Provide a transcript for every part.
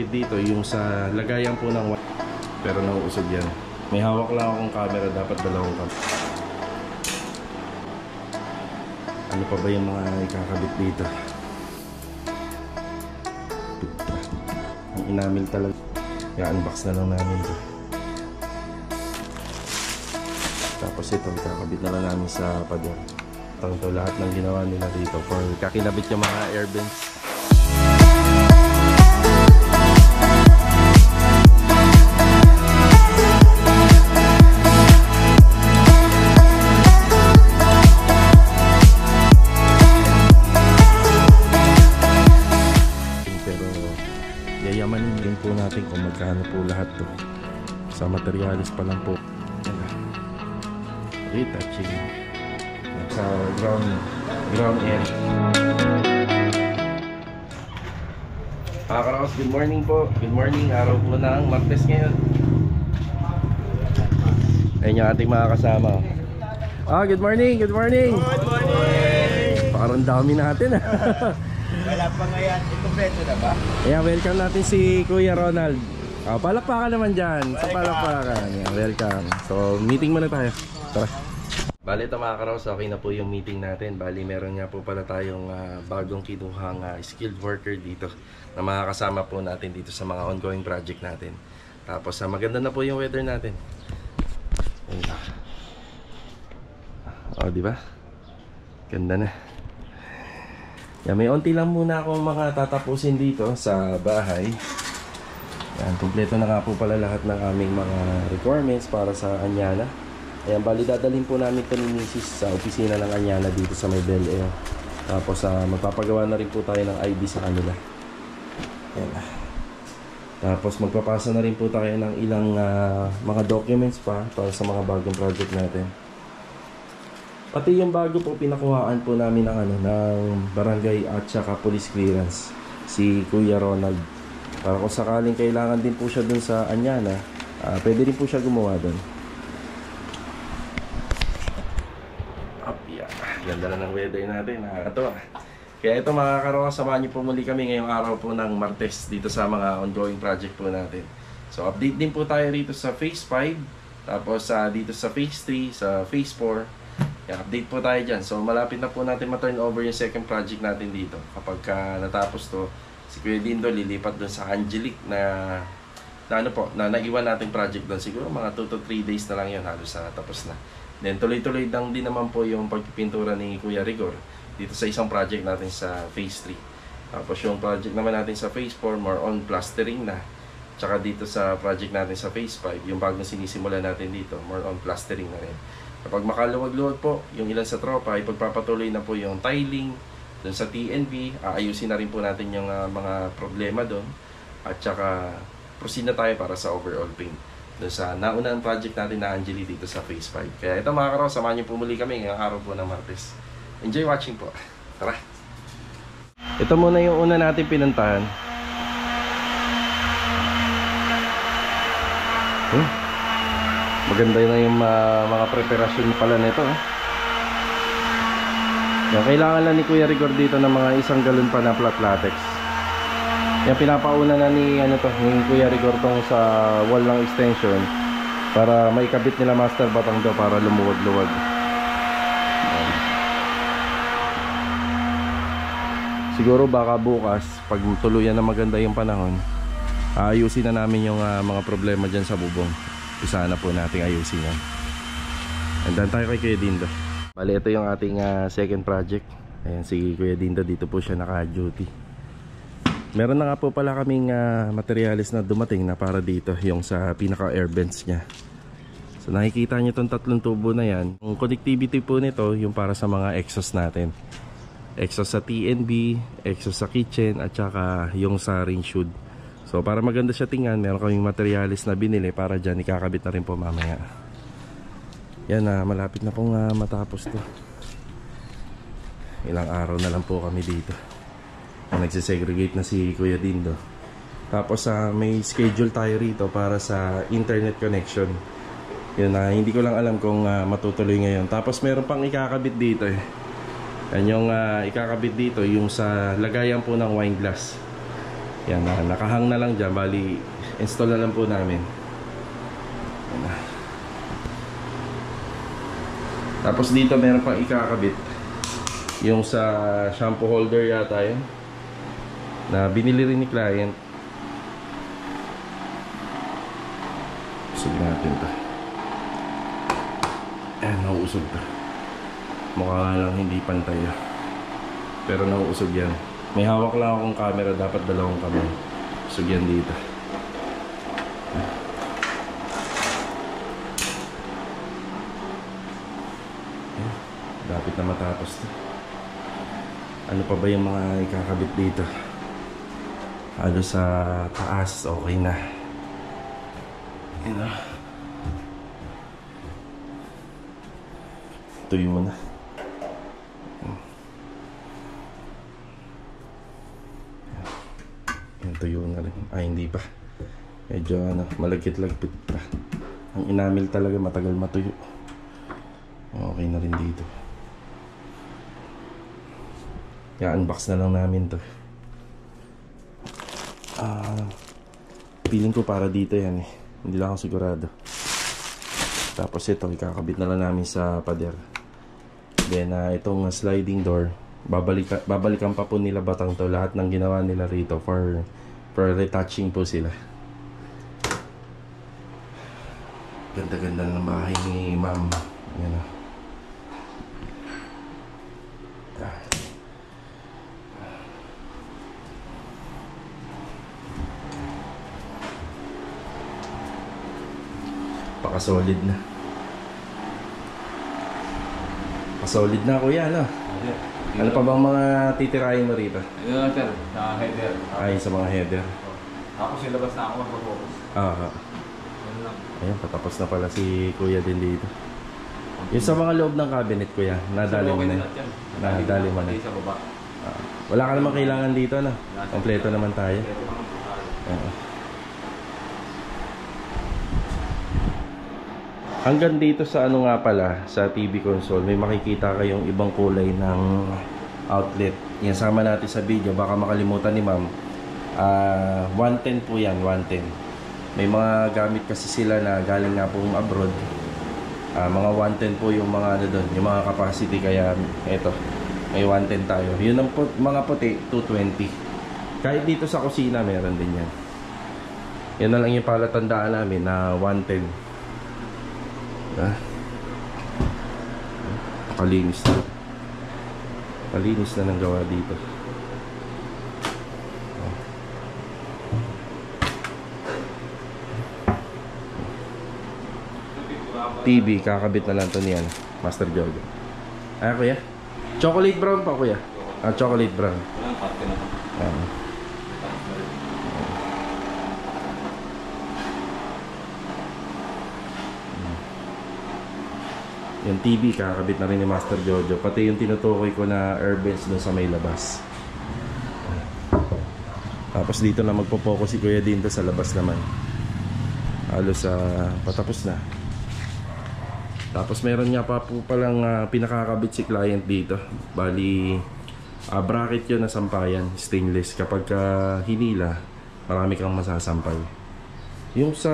ikakabit dito yung sa lagayan po ng wire. Pero nauusog yan. May hawak lang akong camera, dapat dalawang camera. Ano pa ba yung mga ikakabit dito? Ang inamil talaga. I-unbox na lang namin ito. Tapos ito, ikakabit na lang namin sa pader. Ito lahat ng ginawa nila dito for kakinabit yung mga air vents. Yayamanin din po natin kung magkano po lahat to. Sa materialis pa lang po. Retouching sa ground area. Kakaros, good morning po. Good morning, araw po ng Martes ngayon. Ayun yung ating mga kasama. Good morning, good morning. Good morning. Parang dami natin. Wala pa nga yan. Ikumpleto na ba? Ayan, welcome natin si Kuya Ronald. Palakpakan naman dyan. Sa palakpakan. Ayan, welcome. So, meeting muna tayo. Tara. Bali ito mga karos, okay na po yung meeting natin. Bali meron nga po pala tayong bagong kinuhang skilled worker dito na makakasama po natin dito sa mga ongoing project natin. Tapos maganda na po yung weather natin. Di ba? Ganda na. Yan, may onti lang muna akong mga tatapusin dito sa bahay. Yan, kumpleto na nga po pala lahat ng aming mga requirements para sa Anyana. Ayan, bali dadalhin po namin ito ni Mrs. sa opisina ng Anyana dito sa may Bel Air. Tapos magpapagawa na rin po tayo ng ID sa kanila. Ayan. Tapos magpapasa na rin po tayo ng ilang mga documents pa para sa mga bagong project natin. Pati yung bago po pinakuhaan po namin ng barangay at saka police clearance si Kuya Ronald. Para kung sakaling kailangan din po siya dun sa Anyana, pwede rin po siya gumawa dun. Ganda na ng weather natin, nakakatawa. Kaya ito mga karos, samahan niyo po muli kami ngayong araw po ng Martes dito sa mga ongoing project po natin. So update din po tayo rito sa Phase 5, tapos dito sa Phase 3, sa Phase 4. Update po tayo dyan. So malapit na po natin ma-turn over yung second project natin dito. Kapag natapos to, si Kuya Dindo lilipat doon sa Angelic na naiwan nating project doon. Siguro mga 2 to 3 days na lang yun, halos tapos na. Then tuloy-tuloy lang din naman po yung pagpipintura ni Kuya Rigor dito sa isang project natin sa Phase 3. Tapos yung project naman natin sa Phase 4, more on plastering na. Tsaka dito sa project natin sa Phase 5, yung bagong sinisimula natin dito, more on plastering na rin. Kapag makaluwag-luwag po, yung ilan sa tropa, ipagpapatuloy na po yung tiling doon sa TNB. Aayusin na rin po natin yung mga problema doon. At tsaka proceed na tayo para sa overall paint doon sa naunang project natin na Angeli dito sa Phase 5. Kaya ito mga karos, samahan niyo po muli kami ngayong araw po ng Martes. Enjoy watching po. Tara! Ito muna yung una natin pinuntahan. Maganda na yung mga preparasyon pala nito. Kailangan lang ni Kuya Rigor dito ng mga 1 galon pa na flat latex. Yan, pinapauna na ni Kuya Rigor tong sa wall ng extension para maikabit nila master batang daw para lumuwag-luwag. Siguro baka bukas pag tuluyan na maganda yung panahon, ayusin na namin yung mga problema dyan sa bubong. Isa na po nating ayusin yan. Andan tayo kay Kuya Dindo. Bali ito yung ating second project. Ayan, si Kuya Dindo dito po siya naka-duty. Meron na nga po pala kaming materialis na dumating na para dito, yung sa pinaka air vents nya. So nakikita nyo itong 3 tubo na yan. Yung connectivity po nito yung para sa mga exhaust natin. Exhaust sa TNB, exhaust sa kitchen, at saka yung sa range hood. So para maganda siya tingnan, meron kaming materialis na binili para dyan, ikakabit na rin po mamaya. Yan, malapit na pong matapos to. Ilang araw na lang po kami dito. Nagsisegregate na si Kuya Dindo. Tapos may schedule tayo rito para sa internet connection. Yun, hindi ko lang alam kung matutuloy ngayon. Tapos meron pang ikakabit dito Yan yung ikakabit dito, yung sa lagayan po ng wine glass. Yan, nakahang na lang dyan. Bali, install na lang po namin. Yan na. Tapos dito meron pang ikakabit. Yung sa shampoo holder yata yun, na binili rin ni client. Usog natin to. Ayan, nauusog to. Mukha nga lang hindi pantay. Pero nauusog yan. May hawak lang akong camera, dapat dalawang kamay. Usog yan dito. Ayan, dapat na matapos to. Ano pa ba yung mga ikakabit dito? Halos sa taas, okay na. Ayan na. Tuyo mo na. Ayan, tuyo na rin. Ay, hindi pa. Medyo ano, malagkit-lagpit pa. Ang enamel talaga matagal matuyo. Okay na rin dito. I-unbox na lang namin to. Feeling ko para dito yan eh. Hindi lang ako sigurado. Tapos ito, ikakabit na lang namin sa pader. Then itong sliding door, babalikan pa po nila Batang to. Lahat ng ginawa nila rito for retouching po sila. Ganda-ganda ng bahay ni ma'am. Ayan o. Paka-solid na. Pa-solid na kuya, ano? Ano pa bang mga titirahin mo rito? Ito lang sir, sa header. Ay, sa mga header. Ako silabas na ako mag-focus. Yan lang. Ayun, patapos na pala si kuya din dito. Yung sa mga loob ng cabinet kuya, nadali mo na. Nadali mo na. Sa baba. Wala ka naman kailangan dito, ano? Kompleto naman tayo. Hanggang dito sa ano nga pala, sa TV console, may makikita kayong ibang kulay ng outlet. Yan, sama natin sa video, baka makalimutan ni ma'am. 110 po yan, 110. May mga gamit kasi sila na galing nga pong abroad. Mga 110 po yung mga ano doon, yung mga capacity, kaya eto, may 110 tayo. Yun ang mga puti, 220. Kahit dito sa kusina, meron din yan. Yan na lang yung palatandaan namin na 110. Nakalinis na. Nakalinis na ng gawa dito. TV, kakabit na lang to niyan, Master Jogo. Ay kuya, chocolate brown pa kuya. Chocolate brown. Yung TV, kakabit na rin ni Master Jojo. Pati yung tinutukoy ko na airvents dun sa may labas. Tapos dito na magpo-focus si kuya din sa labas naman. Halos patapos na. Tapos meron nga pa po palang pinakakabit si client dito. Bali, bracket yun na sampayan, stainless. Kapag hinila, marami kang masasampay. Yung sa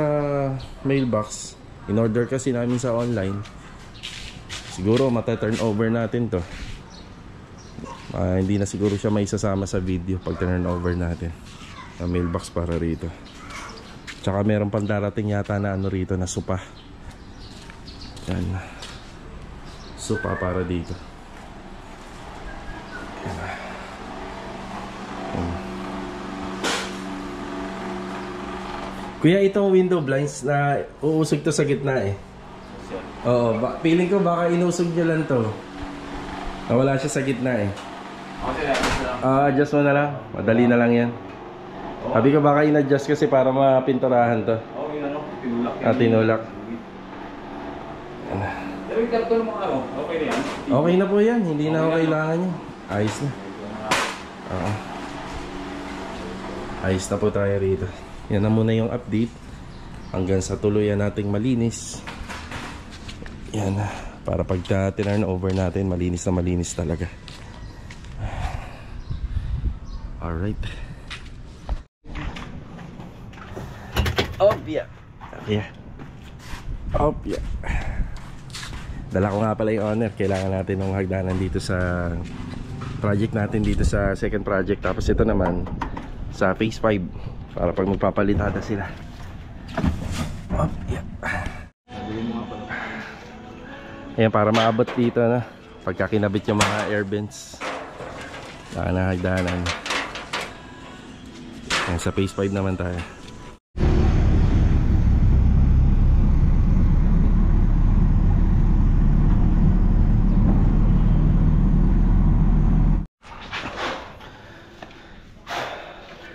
mailbox, in-order kasi namin sa online. Siguro mata-turn over natin to. Hindi na siguro siya may isasama sa video pag turn over natin. Mailbox para rito. Tsaka meron pang darating yata na ano rito na sopa. Yan. Sopa para dito. Yan. Kuya, itong window blinds na uusog to sa gitna eh. Oo, feeling ko baka inusog nyo lang to. Nawala siya sa gitna eh. Adjust mo na lang. Madali na lang yan. Sabi ko baka in-adjust kasi para mapinturahan to. Tinulak. Okay na po yan. Hindi na ako kailangan yan. Ayos na. Ayos na po tayo rito. Yan na muna yung update. Hanggang sa tuluyan nating malinis. Yan, para pag tinurn over natin, malinis na malinis talaga. Alright. Opya. Yeah. Opya. Dala ko nga pala yung owner. Kailangan natin ng hagdanan dito sa project natin dito sa second project. Tapos ito naman sa phase 5 para pag magpapalitada sila. Opya. Ayan, para maabot dito na pagka kinabit yung mga air vents. Saka na hagdanan. Ayan, sa phase 5 naman tayo.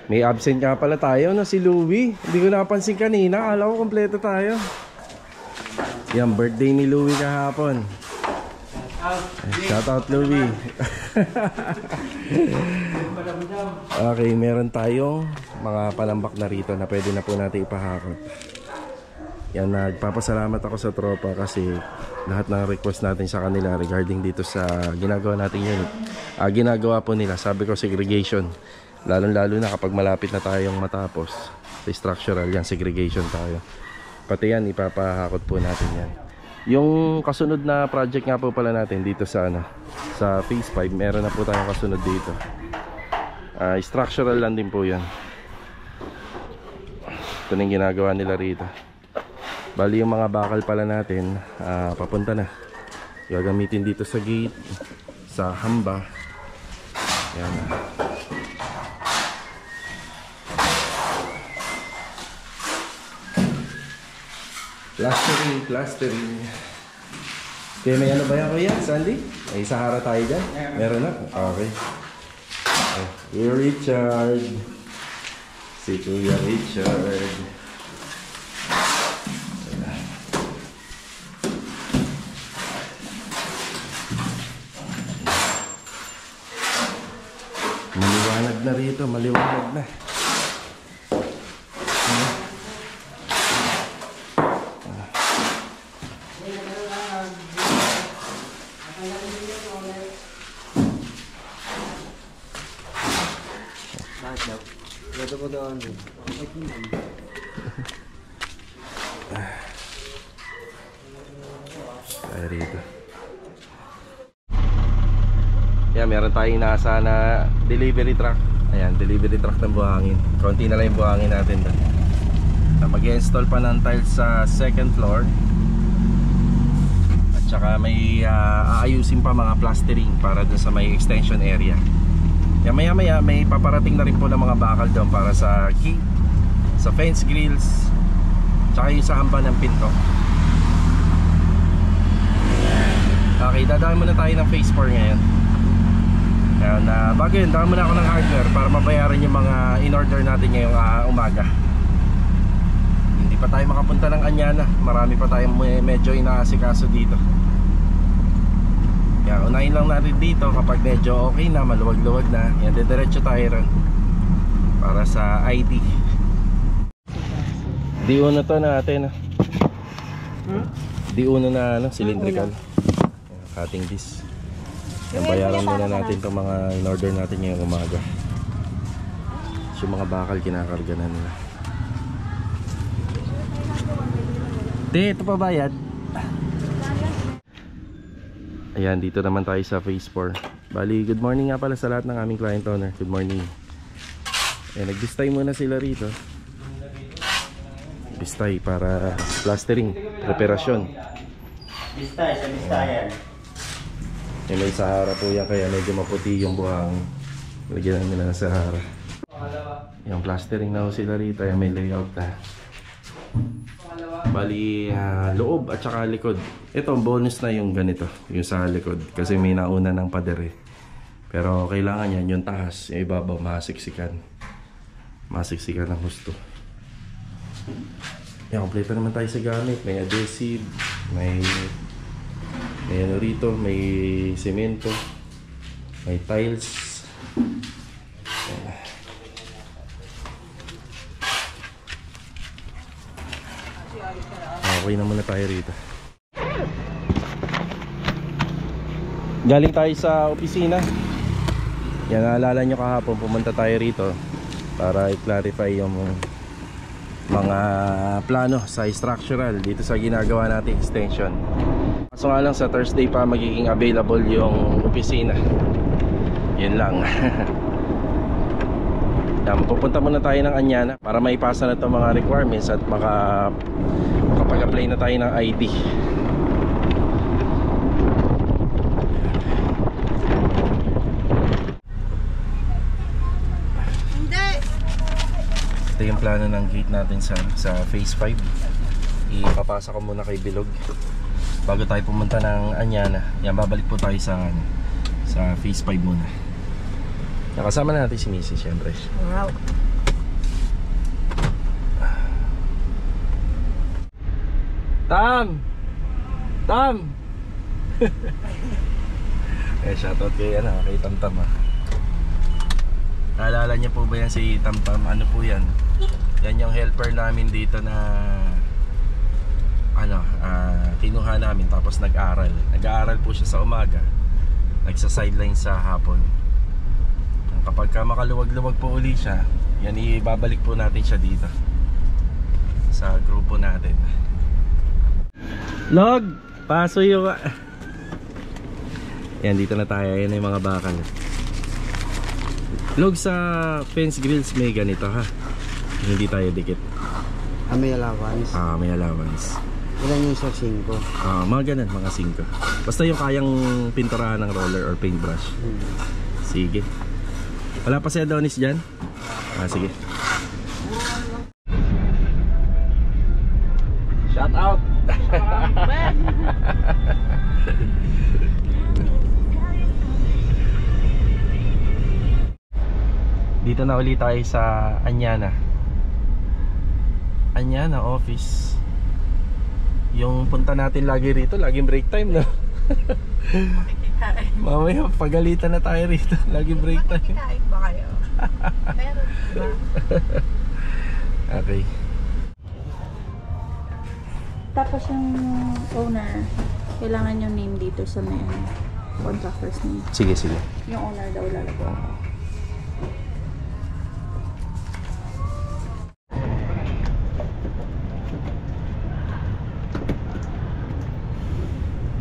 May absent nga pala tayo na si Louie. Hindi ko napansin kanina. Akala ko kompleto tayo. Yan, birthday ni Louie kahapon. Shout out Louie. Okay, meron tayong mga palambak na rito na pwede na po natin ipahakot. Yan, nagpapasalamat ako sa tropa kasi lahat ng request natin sa kanila regarding dito sa ginagawa nating unit. Ginagawa po nila, sabi ko segregation. Lalo na kapag malapit na tayong matapos sa structural, yan, segregation tayo. Pati yan, ipapahakot po natin yan. Yung kasunod na project nga po pala natin dito sa sa phase 5, meron na po tayong kasunod dito. Structural lang din po yan. Ito na yung ginagawa nila rito. Bali yung mga bakal pala natin, papunta na. Gagamitin dito sa gate, sa hamba. Yan. Plastering. Okay, may ano ba yan kuya, Sandy? May Sahara tayo dyan? Meron na? Okay. Kuya Richard. Si Kuya Richard. Maliwanag na rito, maliwanag na. Tayo rito. Yan, meron tayong nasa na delivery truck. Ayan, delivery truck ng buhangin. Konti na lang yung buhangin natin doon. Mag-install pa ng tiles sa second floor. At saka may aayusin pa mga plastering para dun sa may extension area. Yan, maya may paparating na rin po ng mga bakal doon para sa gate, sa fence grills, tsaka yung sa hamba ng pinto. Okay, dadaan muna tayo ng phase 4 ngayon. Ayan, bago yun, daan muna ako ng hardware para mabayaran yung mga in-order natin ngayong umaga. Hindi pa tayo makapunta ng Anyana. Marami pa tayong medyo inaasikaso dito. Yan, unahin lang natin dito kapag medyo okay na, maluwag-luwag na. Yan, diretso tayo ron para sa ID. Di-uno to natin. Di-uno na cylindrical. Cutting this. Yan, bayaran muna natin itong mga in-order natin ngayong umaga. So, yung mga bakal kinakarga na nila. Ito pa bayad. Ayan, dito naman tayo sa phase 4. Bali, good morning nga pala sa lahat ng aming client owner. Good morning. Ayan, nag-bistay muna sila rito. Bistay para plastering, reparasyon. Bistay, sa bistayan. Ayan, may Sahara po yan, kaya medyo maputi yung buhang. Lagyan nila ng Sahara. Yung plastering na sila rito. Ayan, may layout na. Bali, loob at saka likod. Ito, bonus na yung ganito, yung sa likod. Kasi may nauna ng pader eh. Pero kailangan yan, yung taas, yung ibabaw, masiksikan. Masiksikan ng gusto. Yan, kompleto naman tayo sa gamit. May adhesive, may ano rito, may semento, may tiles. Okay na muna tayo rito. Galing tayo sa opisina. Yan, naalala nyo kahapon, pumunta tayo rito para i-clarify yung mga plano sa structural dito sa ginagawa nating extension. Kaso nga lang sa Thursday pa magiging available yung opisina. Yun lang. Pupunta muna tayo ng Anyana para maipasa na itong mga requirements at makapag-apply na tayo ng ID. Ito yung plano ng gate natin sa phase 5. Ipapasa ko muna kay Bilog bago tayo pumunta ng Anyana. Yan, babalik po tayo sa phase 5 muna. Nakasama na natin si Missy, syempre. Wow. Tam! Shoutout kay Tamtam Naalala niya po ba yan si Tamtam? Ano po yan? Yan yung helper namin dito na kinuha namin tapos nag-aral. Nag-aaral po siya sa umaga. Nagsa-sideline sa hapon. Kapag makaluwag-luwag po uli siya, yan ibabalik po natin siya dito sa grupo natin. Log! Paso yung... Yan, dito na tayo. Yan yung mga bakal. Log, sa fence grills may ganito ha. Hindi tayo dikit. May allowance. May allowance. Ilan yung sa 5? Mga ganun, mga 5. Basta yung kayang pinturahan ng roller or paintbrush. Sige. Wala pa si Adonis dyan? Sige. Shout out! Dito na ulit tayo sa Anyana office. Yung punta natin lagi rito, laging break time, no? Mamaya pagalitan na tayo rito. Lagi break time. Makikikain ba kayo? Meron ba? Okay. Tapos yung owner, kailangan yung name dito sa may contractor's name. Sige. Yung owner daw lalagay.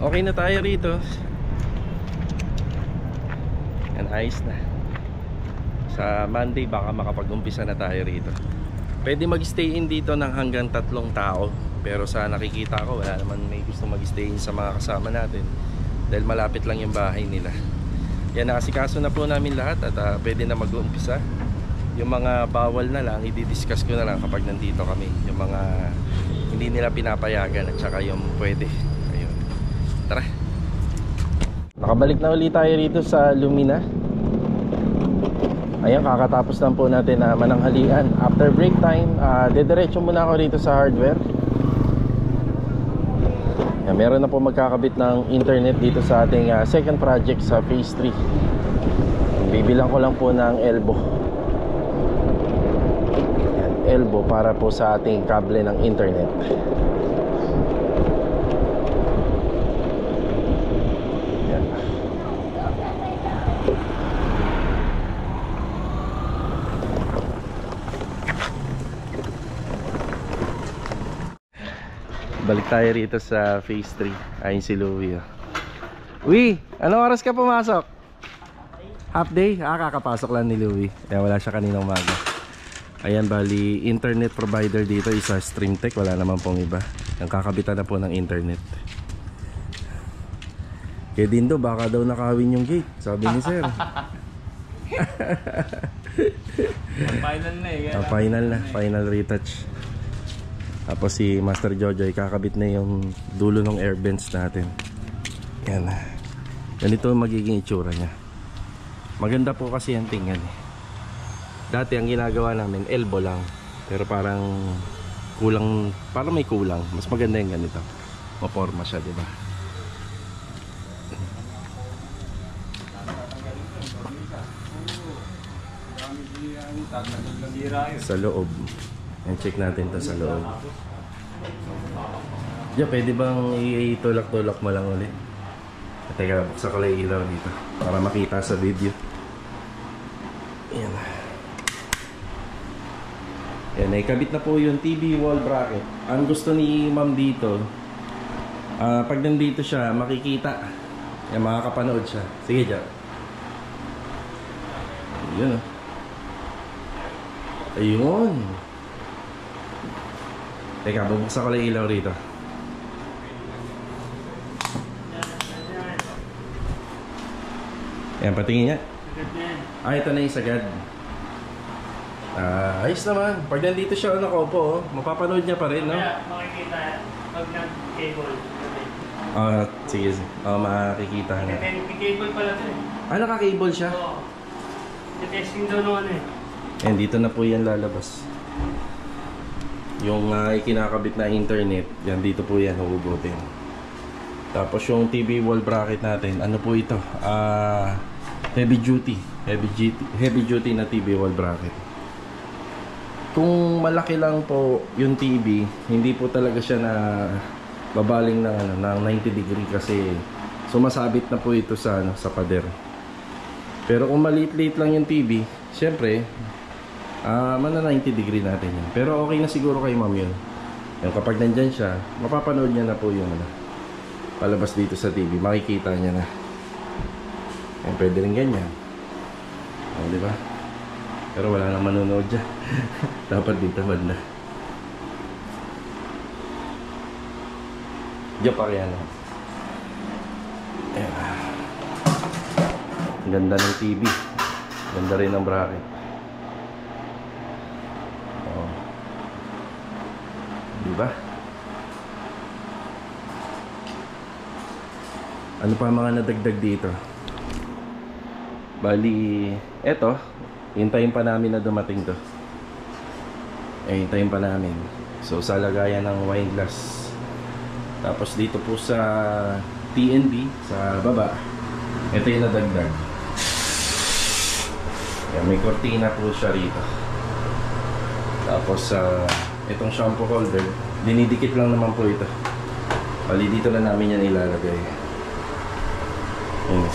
Okay na tayo rito. Yan, ayos na. Sa Monday baka makapag-umpisa na tayo rito. Pwede mag-stay in dito ng hanggang 3 tao. Pero sa nakikita ko, wala naman may gusto mag-stay in sa mga kasama natin. Dahil malapit lang yung bahay nila. Yan, nakasikaso na po namin lahat at pwede na mag-umpisa. Yung mga bawal na lang, i-discuss ko na lang kapag nandito kami. Yung mga hindi nila pinapayagan at saka yung pwede. Ayun. Tara. Nakabalik na ulit tayo rito sa Lumina. Ayan, kakatapos lang po natin na mananghalian. After break time, dediretso muna ako rito sa hardware. Ayan, meron na po magkakabit ng internet dito sa ating second project sa phase 3. Bibilang ko lang po ng elbow. Ayan, elbow para po sa ating kable ng internet. Balik tayo rito sa phase 3. Ayun si Louie. Uy, anong oras ka pumasok? Half day? Kakapasok lang ni Louie. Kaya wala siya kaninang umaga. Ayan, bali internet provider dito isa Streamtech. Wala naman pong iba. Ang kakabitan na po ng internet. Kaya Dindo, baka daw nakawin yung gate, sabi ni sir. Final na eh. Final retouch. Tapos si Master Jojoy kakabit na yung dulo ng air vents natin. Yan. Ganito magiging itsura niya. Maganda po kasi yan tingnan eh. Dati ang ginagawa namin elbow lang. Pero parang kulang, parang may kulang. Mas maganda yung ganito. Maporma siya, di ba? Sa loob. Yan, check natin to sa loob. Diyan, pwede bang itulak-tulak mo lang ulit? Teka, buksan ko lang ilaw dito para makita sa video. Ayan. Yan, naikabit na po yung TV wall bracket. Ang gusto ni ma'am dito, pag nandito siya, makikita. Yan, makakapanood siya. Sige, Jack. Ayun, oh. Ayun. Teka, bubuksan ko lang ilaw rito. Yan, patingin niya. Ito na yung sagad. Ayos naman. Pag nandito siya nakaupo, mapapanood niya pa rin, no? Kaya makikita pag nag-cable. Sige. Makikita na. Nag-cable pala ito eh. Naka-cable siya? Oo. Testing daw naman eh. And dito na po yan lalabas. Yung ikinakabit na internet, yan dito po yan hugutin. Tapos yung TV wall bracket natin, ano po ito? Heavy duty na TV wall bracket. Kung malaki lang po yung TV, hindi po talaga siya na babaling ng 90 degree kasi sumasabit na po ito sa sa pader. Pero kung maliit-liit lang yung TV, syempre mana 90 degree natin yan. Pero okay na siguro kay ma'am yun. Yung kapag nandyan siya, mapapanood niya na po yung palabas dito sa TV, makikita niya na. Yan, pwede rin ganyan. Di ba? Pero wala nang manonood dyan. Dapat dito banda. Diyan pa kaya na. Ayan. Ganda ng TV. Ganda rin ng bracket. Oh. Diba? Ano pa mga nadagdag dito? Bali, eto, hintayin pa namin na dumating to. Hintayin pa namin. So, sa lagayan ng wine glass. Tapos dito po sa TNB, sa baba, ito yung nadagdag. Yan, may cortina po siya rito. Tapos, itong shampoo holder, dinidikit lang naman po ito. Bali, dito na namin yan ilalagay. Ayan.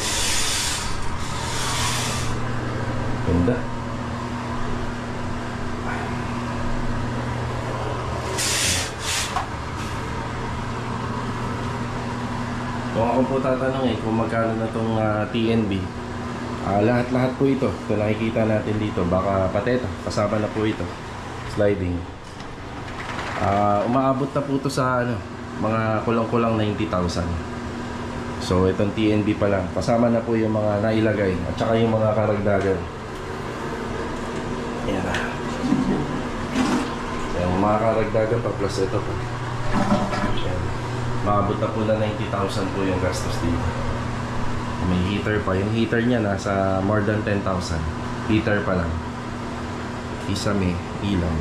Ganda. Kung ako po tatanong kung magkano na itong TNB, lahat-lahat po ito. Ito nakikita natin dito. Baka pati ito, kasama na po ito. Sliding. Umaabot na po ito sa mga kulang-kulang 90,000. So itong TNB pa lang. Kasama na po yung mga nailagay at saka yung mga karagdagan. Ayan na. Yung mga karagdagan pa plus ito po. Ayan. Maabot na po na 90,000 po yung gastos dito. May heater pa. Yung heater niya nasa more than 10,000. Heater pa lang. Isa may ilaw.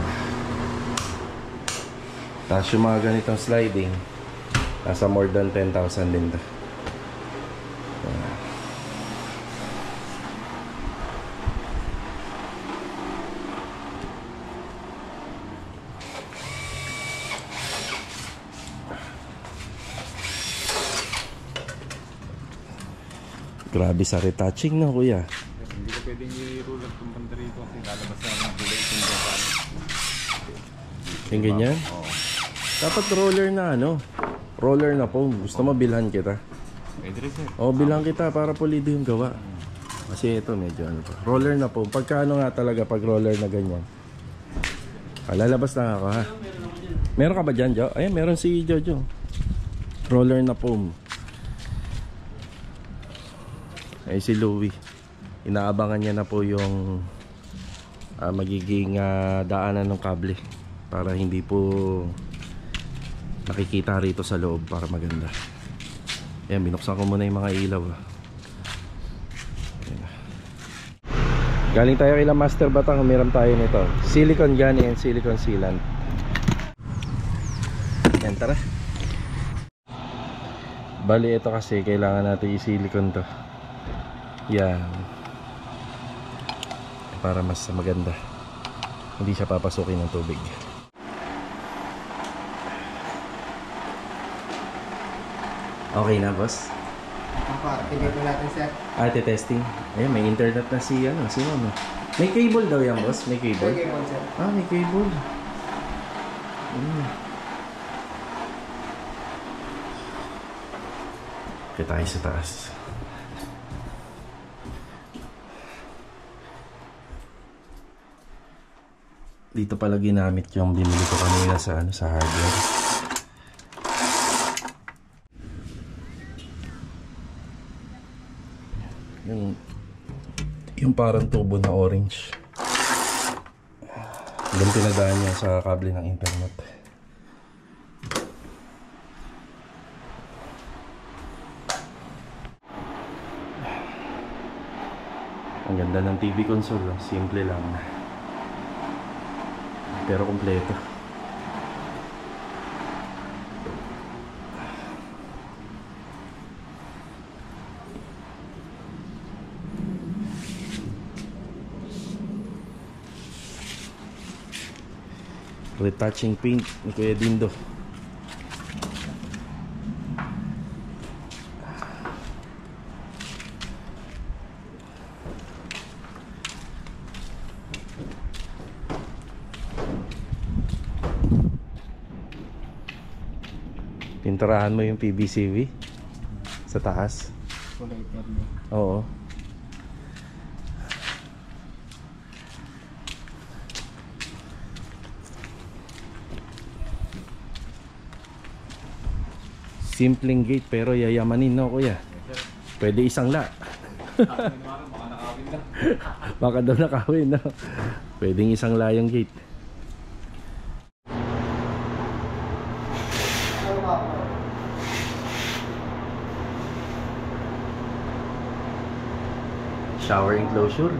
Tapos yung mga ganitong sliding nasa more than 10,000 din to. Grabe sa retouching na kuya. Hindi ko pwedeng i-roll up yung banda rito kasi lalabas na ng kulay itong gawaan. Yung ganyan? Oo. Dapat roller na roller na foam. Gusto mo bilhan kita? Pwede rin sir. Bilhan kita para pulido yung gawa. Kasi ito medyo pa. Roller na foam. Pagka nga talaga pag roller na ganyan. Lalabas na ako ha. Meron ka ba dyan, Jo? Ayan, meron si Jojo. Roller na foam. Ay si Louie, inaabangan niya na po yung magiging daanan ng kable para hindi po nakikita rito sa loob para maganda. Ayan, binuksan ko muna yung mga ilaw. Ayan. Galing tayo kay Master Batang, humiram tayo nito. Silicone gun and silicone sealant. Ayan, tara. Bali ito kasi kailangan natin i-silicone to. Yan. Para mas maganda. Hindi siya papasukin ng tubig. Okay na, boss? Tignan po natin, sir. Testing. Ayun, may internet na si Ma'am. May cable daw yan, boss? May cable? May cable, sir. Ah, may cable. Okay, tayo sa taas. Dito pala ginamit yung binili ko kanina sa sa hardware. Yung parang tubo na orange. Yung pinadaan niya sa kable ng internet. Ang ganda ng TV console, simple lang. Pero kompleto. Retouching paint ni Kuya Dindo. Pinturahan mo yung PVCV sa taas. Kulay terno. Oo. Simpleng gate pero yayamanin, no kuya? Pwede isang la. Baka daw nakawin, no? Pwedeng isang la yung gate. Shower enclosure.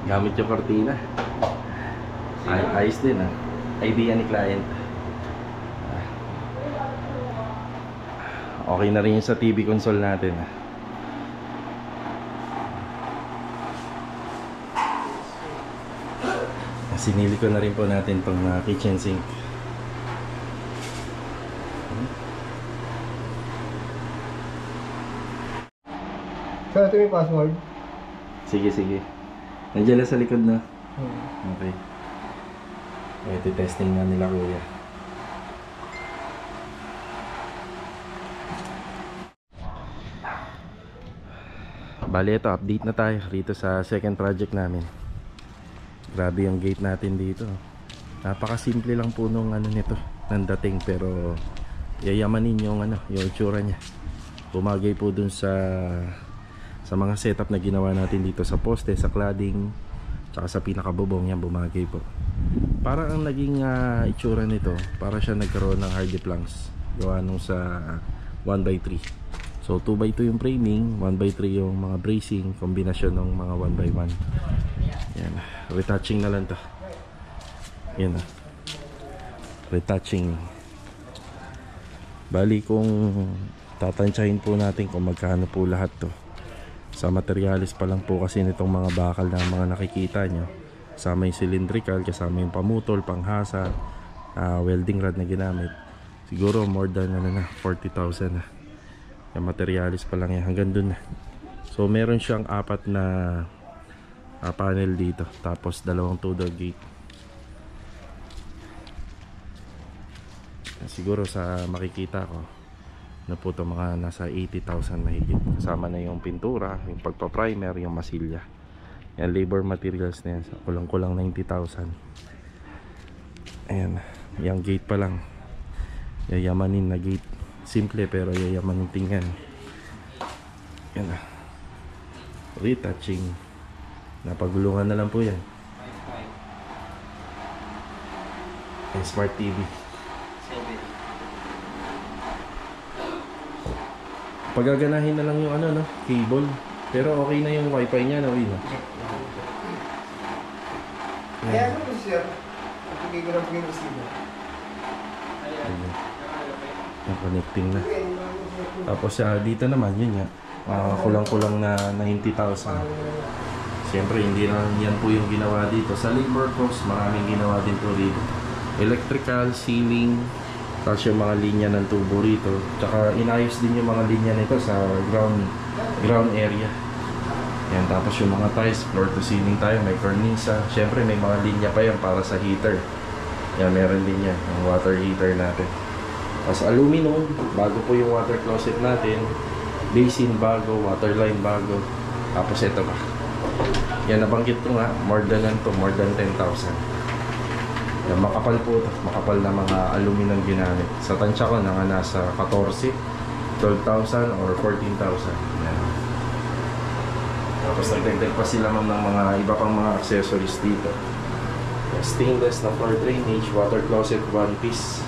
Gamit yung cortina. Ayos din, ah. Idea ni client. Okay na rin yung sa TV console natin. Sinili ko na rin po natin itong kitchen sink. Sir, ito yung password. Sige, sige. Nandiyan na sa likod na. Okay. Ito testing na nila kuya. Bali ito, update na tayo dito sa second project namin. Grabe yung gate natin dito. Napakasimple lang po nung nito, ng dating, pero yayamanin yung yung itsura niya. Bumagay po dun sa mga setup na ginawa natin dito sa poste, sa cladding, tsaka sa pinakabubong yan, bumagay po. Parang ang naging itsura nito, para siya nagkaroon ng hardy planks. Gawa nung sa 1x3. So 2x2 yung framing, 1x3 yung mga bracing, kombinasyon ng mga 1x1. Yan, retouching na lang to. Yan, retouching. Bali kung tatansyahin po natin kung magkano po lahat to. Sa materialis pa lang po kasi nitong mga bakal na mga nakikita nyo. Kasama yung cylindrical, kasama yung pamutol, panghasa, welding rod na ginamit. Siguro more than 40,000 na. Yung materialis pa lang yan, hanggang dun na. So meron siyang 4 na panel dito, tapos 2 two-door gate. Siguro sa makikita ko na po ito mga nasa 80,000 mahigit. Kasama na yung pintura, yung pagpa-primer, yung masilya. Yan, labor materials na yan, kulang-kulang 90,000. Ayan, yung gate pa lang, yayamanin na gate. Simple pero yayamanin tingnan. Yan na, retouching. Napagulungan na lang po yan. Smart TV. Pagaganahin na lang yung cable. Pero okay na yung wifi niya, no? Kaya ano yun, sir? Pagkigay ko lang po yung receiver. Yung connecting na. Tapos dito naman, yun nga. Kulang-kulang na 90,000. Siyempre, hindi na yan po yung ginawa dito. Sa labor cost, maraming ginawa din po dito. Electrical, ceiling, tapos yung mga linya ng tubo rito. Tsaka inayos din yung mga linya nito sa ground area. Yan, tapos yung mga tiles, floor to ceiling tayo, may cornisa. Syempre may mga linya pa yan para sa heater. Yan, meron din yan, yung water heater natin. Tapos aluminum, bago po yung water closet natin. Basin bago, water line bago. Tapos ito pa. Yan, nabanggit ko nga, more than 10,000. Yan, makapal po ito, makapal na mga aluminum ginamit. Sa tansya ko, nasa 14, 12,000 or 14,000. Yan. Tapos nagdagdag pa sila ng mga iba pang mga accessories dito. Stainless na floor drainage, water closet, one piece.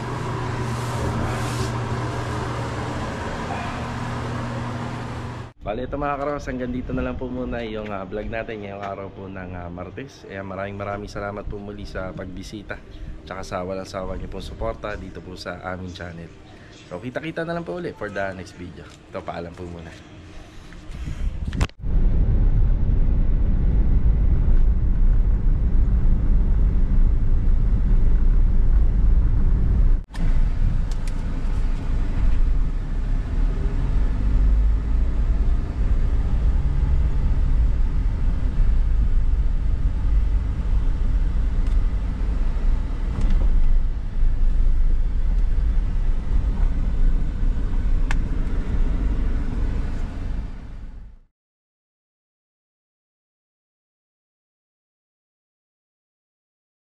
Bale, ito mga karos, hanggang dito na lang po muna yung vlog natin ngayong araw po ng Martes. Maraming salamat po muli sa pagbisita. Tsaka sa walang sawa niyo pong suporta dito po sa aming channel. So kita-kita na lang po ulit for the next video. Ito, paalam po muna.